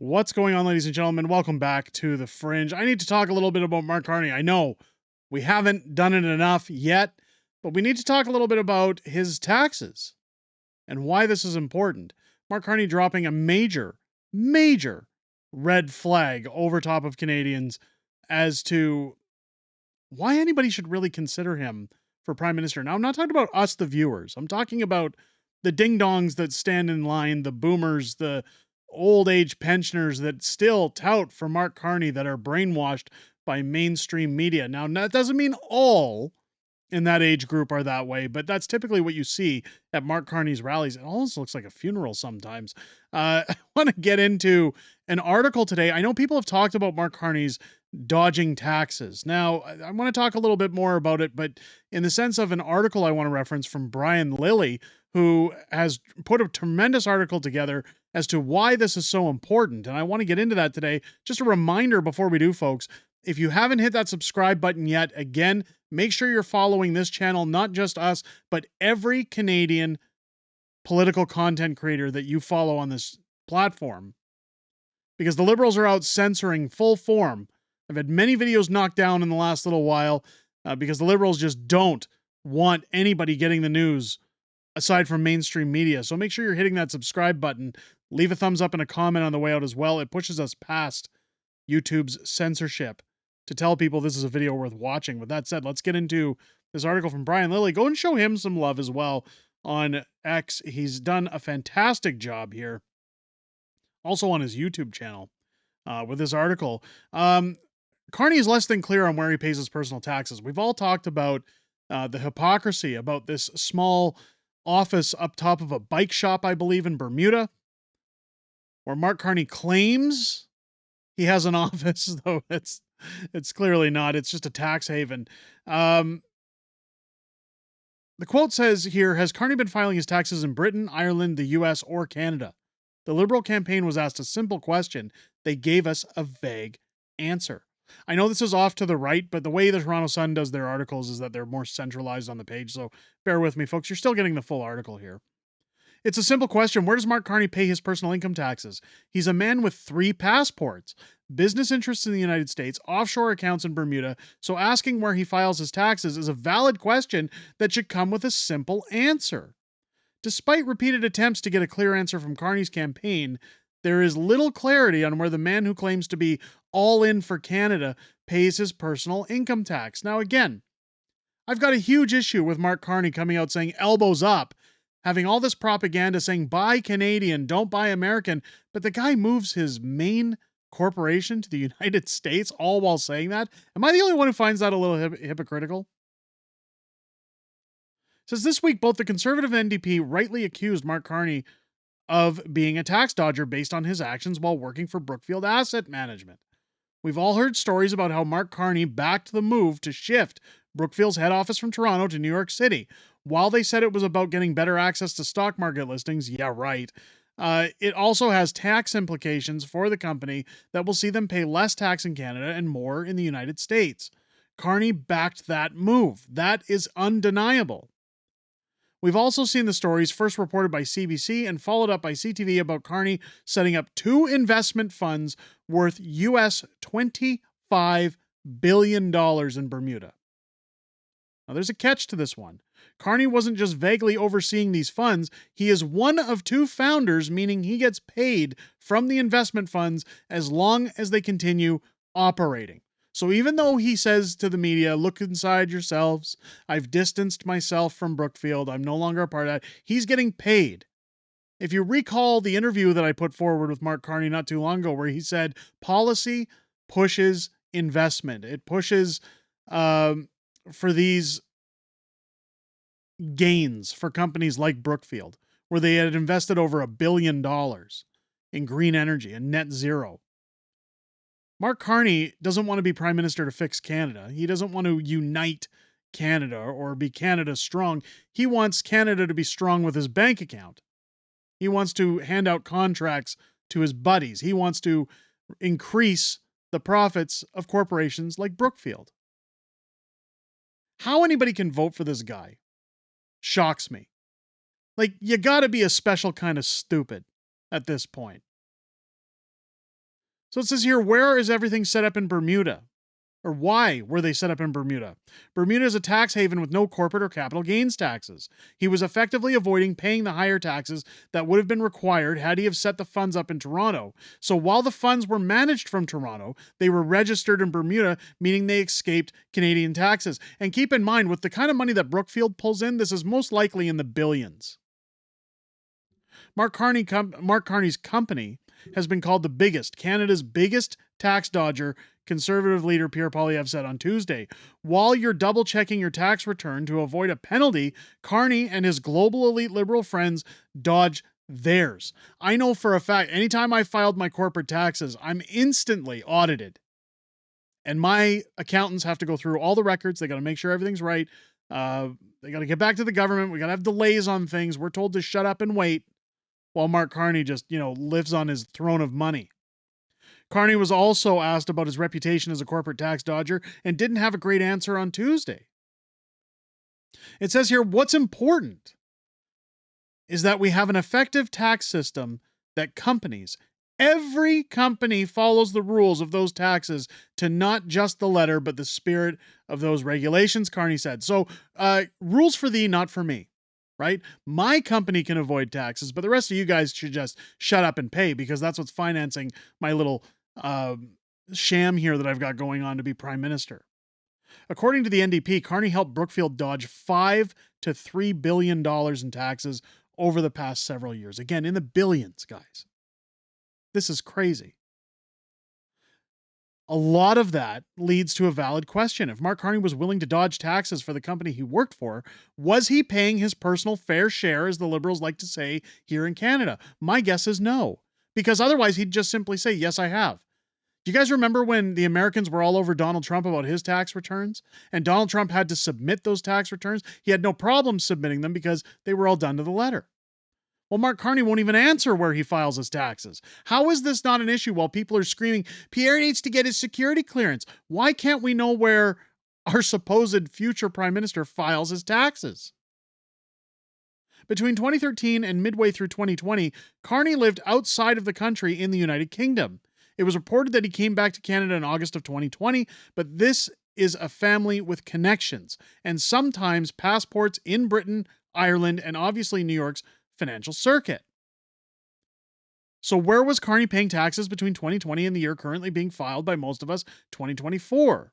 What's going on, ladies and gentlemen? Welcome back to the Fringe. I need to talk a little bit about Mark Carney. I know we haven't done it enough yet, but we need to talk a little bit about his taxes and why this is important. Mark Carney dropping a major red flag over top of Canadians as to why anybody should really consider him for prime minister. Now, I'm not talking about us, the viewers. I'm talking about the ding-dongs that stand in line, the boomers, the old age pensioners that still tout for Mark Carney, that are brainwashed by mainstream media. Now, that doesn't mean all in that age group are that way, but that's typically what you see at Mark Carney's rallies. It almost looks like a funeral sometimes. I want to get into an article today. I know people have talked about Mark Carney's dodging taxes. Now, I want to talk a little bit more about it, but in the sense of an article I want to reference from Brian Lilly, who has put a tremendous article together as to why this is so important. And I want to get into that today. Just a reminder before we do, folks, if you haven't hit that subscribe button yet, again, make sure you're following this channel, not just us, but every Canadian political content creator that you follow on this platform. Because the Liberals are out censoring full form. I've had many videos knocked down in the last little while because the Liberals just don't want anybody getting the news aside from mainstream media. So make sure you're hitting that subscribe button. Leave a thumbs up and a comment on the way out as well. It pushes us past YouTube's censorship to tell people this is a video worth watching. With that said, let's get into this article from Brian Lilly. Go and show him some love as well on X. He's done a fantastic job here. Also on his YouTube channel with this article. Carney is less than clear on where he pays his personal taxes. We've all talked about the hypocrisy about this small office up top of a bike shop, I believe, in Bermuda, where Mark Carney claims he has an office, though it's clearly not. It's just a tax haven. The quote says here, has Carney been filing his taxes in Britain, Ireland, the US, or Canada? The Liberal campaign was asked a simple question. They gave us a vague answer. I know this is off to the right, but the way the Toronto Sun does their articles is that they're more centralized on the page, so bear with me, folks. You're still getting the full article here. It's a simple question. Where does Mark Carney pay his personal income taxes? He's a man with 3 passports, business interests in the United States, offshore accounts in Bermuda, so asking where he files his taxes is a valid question that should come with a simple answer. Despite repeated attempts to get a clear answer from Carney's campaign, there is little clarity on where the man who claims to be all in for Canada pays his personal income tax. Now, again, I've got a huge issue with Mark Carney coming out saying elbows up, having all this propaganda saying buy Canadian, don't buy American, but the guy moves his main corporation to the United States all while saying that. Am I the only one who finds that a little hypocritical? It says this week, both the Conservative and NDP rightly accused Mark Carney of being a tax dodger based on his actions while working for Brookfield Asset Management. We've all heard stories about how Mark Carney backed the move to shift Brookfield's head office from Toronto to New York City. While they said it was about getting better access to stock market listings, yeah, right, it also has tax implications for the company that will see them pay less tax in Canada and more in the United States. Carney backed that move. That is undeniable. We've also seen the stories first reported by CBC and followed up by CTV about Carney setting up 2 investment funds worth US $25 billion in Bermuda. Now, there's a catch to this one. Carney wasn't just vaguely overseeing these funds. He is one of 2 founders, meaning he gets paid from the investment funds as long as they continue operating. So even though he says to the media, look inside yourselves, I've distanced myself from Brookfield, I'm no longer a part of that, he's getting paid. If you recall the interview that I put forward with Mark Carney not too long ago, where he said policy pushes investment. It pushes for these gains for companies like Brookfield, where they had invested over $1 billion in green energy and net zero. Mark Carney doesn't want to be prime minister to fix Canada. He doesn't want to unite Canada or be Canada strong. He wants Canada to be strong with his bank account. He wants to hand out contracts to his buddies. He wants to increase the profits of corporations like Brookfield. How anybody can vote for this guy shocks me. Like, you gotta be a special kind of stupid at this point. So it says here, where is everything set up in Bermuda? Or why were they set up in Bermuda? Bermuda is a tax haven with no corporate or capital gains taxes. He was effectively avoiding paying the higher taxes that would have been required had he have set the funds up in Toronto. So while the funds were managed from Toronto, they were registered in Bermuda, meaning they escaped Canadian taxes. And keep in mind, with the kind of money that Brookfield pulls in, this is most likely in the billions. Mark Carney's company has been called the biggest, Canada's biggest tax dodger, Conservative leader Pierre Poilievre said on Tuesday. While you're double-checking your tax return to avoid a penalty, Carney and his global elite liberal friends dodge theirs. I know for a fact, anytime I filed my corporate taxes, I'm instantly audited. And my accountants have to go through all the records. They got to make sure everything's right. They got to get back to the government. We got to have delays on things. We're told to shut up and wait while Mark Carney just, lives on his throne of money. Carney was also asked about his reputation as a corporate tax dodger and didn't have a great answer on Tuesday. It says here, what's important is that we have an effective tax system that every company follows the rules of those taxes to not just the letter, but the spirit of those regulations, Carney said. So, rules for thee, not for me. Right? My company can avoid taxes, but the rest of you guys should just shut up and pay, because that's what's financing my little sham here that I've got going on to be prime minister. According to the NDP, Carney helped Brookfield dodge $5 to $3 billion in taxes over the past several years. Again, in the billions, guys. This is crazy. A lot of that leads to a valid question. If Mark Carney was willing to dodge taxes for the company he worked for, was he paying his personal fair share, as the Liberals like to say here in Canada? My guess is no, because otherwise he'd just simply say, yes, I have. Do you guys remember when the Americans were all over Donald Trump about his tax returns? And Donald Trump had to submit those tax returns? He had no problem submitting them because they were all done to the letter. Well, Mark Carney won't even answer where he files his taxes. How is this not an issue while people are screaming, Pierre needs to get his security clearance? Why can't we know where our supposed future prime minister files his taxes? Between 2013 and midway through 2020, Carney lived outside of the country in the United Kingdom. It was reported that he came back to Canada in August of 2020, but this is a family with connections and sometimes passports in Britain, Ireland, and obviously New York's financial circuit. So where was Carney paying taxes between 2020 and the year currently being filed by most of us, 2024?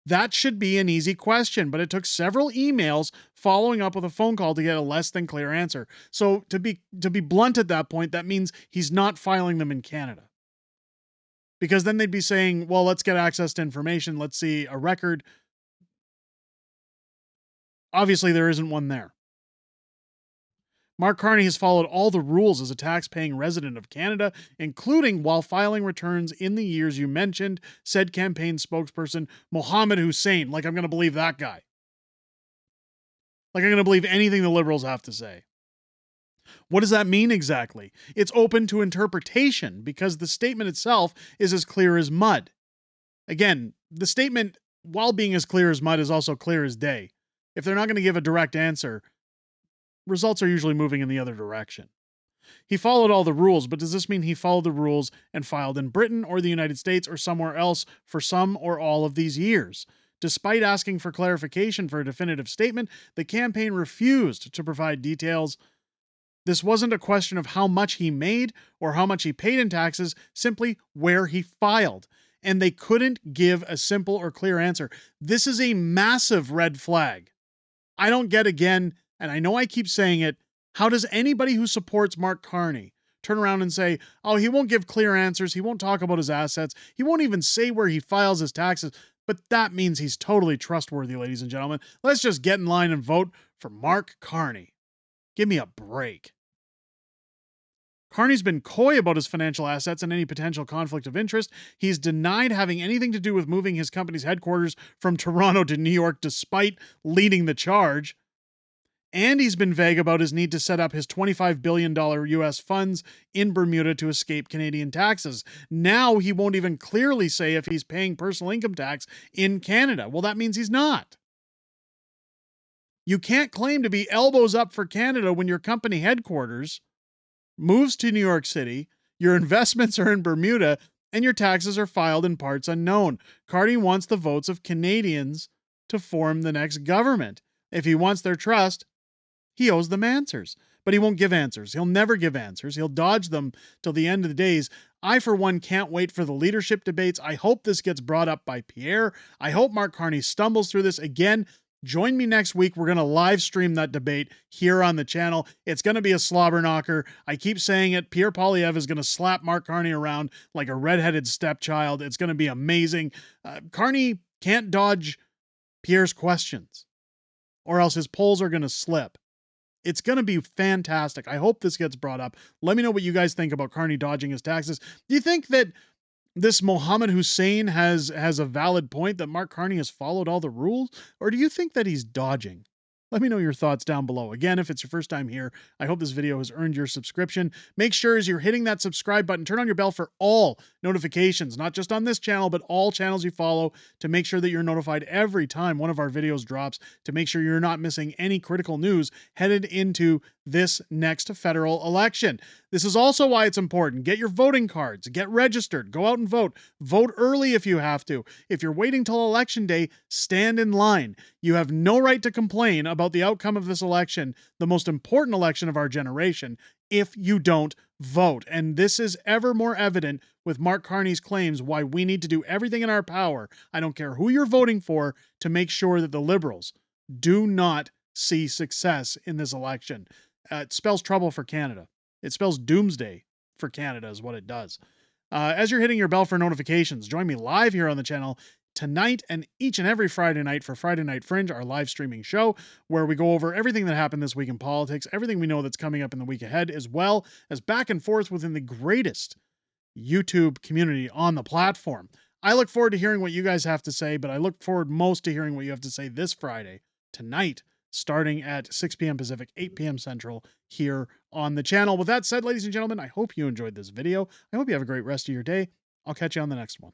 That should be an easy question, but it took several emails following up with a phone call to get a less than clear answer. So to be blunt at that point, that means he's not filing them in Canada. Because then they'd be saying, well, let's get access to information. Let's see a record. Obviously, there isn't one there. Mark Carney has followed all the rules as a tax-paying resident of Canada, including while filing returns in the years you mentioned, said campaign spokesperson Mohammed Hussein. Like I'm going to believe that guy. Like I'm going to believe anything the Liberals have to say. What does that mean exactly? It's open to interpretation because the statement itself is as clear as mud. Again, the statement, while being as clear as mud, is also clear as day. If they're not going to give a direct answer, results are usually moving in the other direction. He followed all the rules, but does this mean he followed the rules and filed in Britain or the United States or somewhere else for some or all of these years? Despite asking for clarification for a definitive statement, the campaign refused to provide details. This wasn't a question of how much he made or how much he paid in taxes, simply where he filed. And they couldn't give a simple or clear answer. This is a massive red flag. I don't get, again, and I know I keep saying it, how does anybody who supports Mark Carney turn around and say, oh, he won't give clear answers, he won't talk about his assets, he won't even say where he files his taxes, but that means he's totally trustworthy, ladies and gentlemen. Let's just get in line and vote for Mark Carney. Give me a break. Carney's been coy about his financial assets and any potential conflict of interest. He's denied having anything to do with moving his company's headquarters from Toronto to New York, despite leading the charge. And he's been vague about his need to set up his $25 billion US funds in Bermuda to escape Canadian taxes. Now he won't even clearly say if he's paying personal income tax in Canada. Well, that means he's not. You can't claim to be elbows up for Canada when your company headquarters moves to New York City, your investments are in Bermuda, and your taxes are filed in parts unknown. Carney wants the votes of Canadians to form the next government. If he wants their trust, he owes them answers. But he won't give answers. He'll never give answers. He'll dodge them till the end of the days. I, for one, can't wait for the leadership debates. I hope this gets brought up by Pierre. I hope Mark Carney stumbles through this again. Join me next week. We're going to live stream that debate here on the channel. It's going to be a slobber knocker. I keep saying it. Pierre Poilievre is going to slap Mark Carney around like a redheaded stepchild. It's going to be amazing. Carney can't dodge Pierre's questions, or else his polls are going to slip. It's going to be fantastic. I hope this gets brought up. Let me know what you guys think about Carney dodging his taxes. Do you think that this Mohammed Hussein has a valid point, that Mark Carney has followed all the rules? Or do you think that he's dodging? Let me know your thoughts down below. Again, if it's your first time here, I hope this video has earned your subscription. Make sure as you're hitting that subscribe button, turn on your bell for all notifications, not just on this channel, but all channels you follow, to make sure that you're notified every time one of our videos drops, to make sure you're not missing any critical news headed into this next federal election. This is also why it's important. Get your voting cards, get registered, go out and vote. Vote early if you have to. If you're waiting till election day, stand in line. You have no right to complain about the outcome of this election, the most important election of our generation, if you don't vote. And this is ever more evident with Mark Carney's claims why we need to do everything in our power, I don't care who you're voting for, to make sure that the Liberals do not see success in this election. It spells trouble for Canada. It spells doomsday for Canada is what it does. As you're hitting your bell for notifications, join me live here on the channel tonight and each and every Friday night for Friday Night Fringe, our live streaming show, where we go over everything that happened this week in politics, everything we know that's coming up in the week ahead, as well as back and forth within the greatest YouTube community on the platform. I look forward to hearing what you guys have to say, but I look forward most to hearing what you have to say this Friday, tonight, starting at 6 p.m. Pacific, 8 p.m. Central, here on the channel. With that said, ladies and gentlemen, I hope you enjoyed this video. I hope you have a great rest of your day. I'll catch you on the next one.